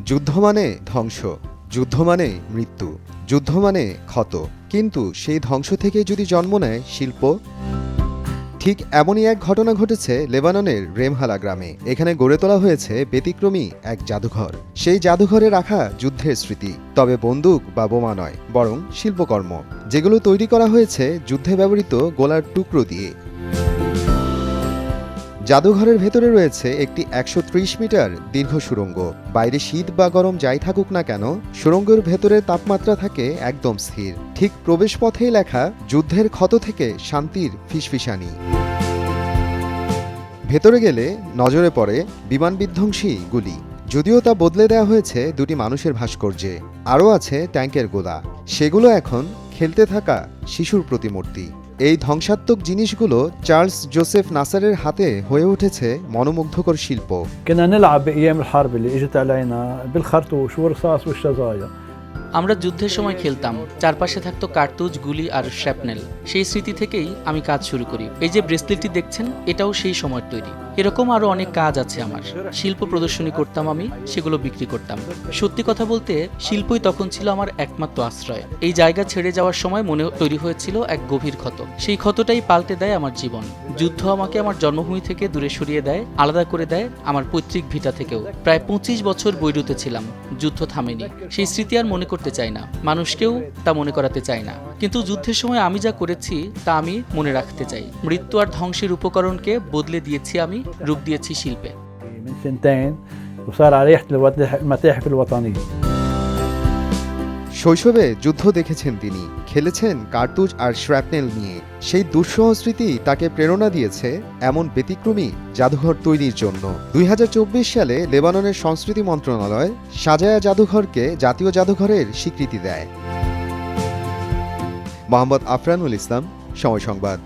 যুদ্ধ মানে ধ্বংস, যুদ্ধ মানে মৃত্যু, যুদ্ধ মানে ক্ষত। কিন্তু সেই ধ্বংস থেকে যদি জন্ম নেয় শিল্প। ঠিক এমনই এক ঘটনা ঘটেছে লেবাননের রেমহালা গ্রামে। এখানে গড়ে তোলা হয়েছে ব্যতিক্রমী এক জাদুঘর। সেই জাদুঘরে রাখা যুদ্ধের স্মৃতি, তবে বন্দুক বা বোমা নয়, বরং শিল্পকর্ম, যেগুলো তৈরি করা হয়েছে যুদ্ধে ব্যবহৃত গোলার টুকরো দিয়ে। জাদুঘরের ভেতরে রয়েছে একটি ১৩০ মিটার দীর্ঘ সুড়ঙ্গ। বাইরে শীত বা গরম যাই থাকুক না কেন, সুড়ঙ্গের ভেতরের তাপমাত্রা থাকে একদম স্থির। ঠিক প্রবেশপথেই লেখা, যুদ্ধের ক্ষত থেকে শান্তির ফিসফিসানি। ভেতরে গেলে নজরে পড়ে বিমান বিধ্বংসী গুলি, যদিও তা বদলে দেওয়া হয়েছে দুটি মানুষের ভাস্কর্যে। আরও আছে ট্যাঙ্কের গোলা, সেগুলো এখন খেলতে থাকা শিশুর প্রতিমূর্তি। এই ধ্বংসাত্মক জিনিসগুলো চার্লস জোসেফ নাসারের হাতে হয়ে উঠেছে মনোমুগ্ধকর শিল্প। كنا نلعب بأيام الحرب اللي اجت علينا بالخرطوش والرصاص والشظايا। আমরা যুদ্ধের সময় খেলতাম, চারপাশে থাকতো কার্তুজ, গুলি আর শ্র্যাপনেল। সেই স্মৃতি থেকেই আমি কাজ শুরু করি। এই যে ব্রেসলেটটি দেখছেন, এটাও সেই সময়ের তৈরি। এরকম আরো অনেক কাজ আছে আমার। শিল্প প্রদর্শনী করতাম আমি, সেগুলো বিক্রি করতাম। সত্যি কথা বলতে, শিল্পই তখন ছিল আমার একমাত্র আশ্রয়। এই জায়গা ছেড়ে যাওয়ার সময় মনে তৈরি হয়েছিল এক গভীর ক্ষত। সেই ক্ষতটাই পাল্টে দেয় আমার জীবন। যুদ্ধ আমাকে আমার জন্মভূমি থেকে দূরে সরিয়ে দেয়, আলাদা করে দেয় আমার পৈতৃক ভিটা থেকেও। প্রায় ২৫ বছর বৈরুতে ছিলাম, যুদ্ধ থামেনি। সেই স্মৃতি আর মনে করতে চাই না, মানুষকেও তা মনে করাতে চাই না। কিন্তু যুদ্ধের সময় আমি যা করেছি তা আমি মনে রাখতে চাই। মৃত্যু আর ধ্বংসের উপকরণকে বদলে দিয়েছি আমি, রূপ দিয়েছি শিল্পে। من سنتين وصار على ريحة المتاحف الوطنية। শৈশবে যুদ্ধ দেখেছেন তিনি, খেলেছেন কার্তুজ আর শ্র্যাপনেল নিয়ে। সেই দুঃসহ স্মৃতি তাকে প্রেরণা দিয়েছে এমন ব্যতিক্রমী জাদুঘর তৈরির জন্য। ২০২৪ সালে লেবাননের সংস্কৃতি মন্ত্রণালয় সাজায়া জাদুঘরকে জাতীয় জাদুঘরের স্বীকৃতি দেয়। মোহাম্মদ আফরানুল ইসলাম, সময় সংবাদ।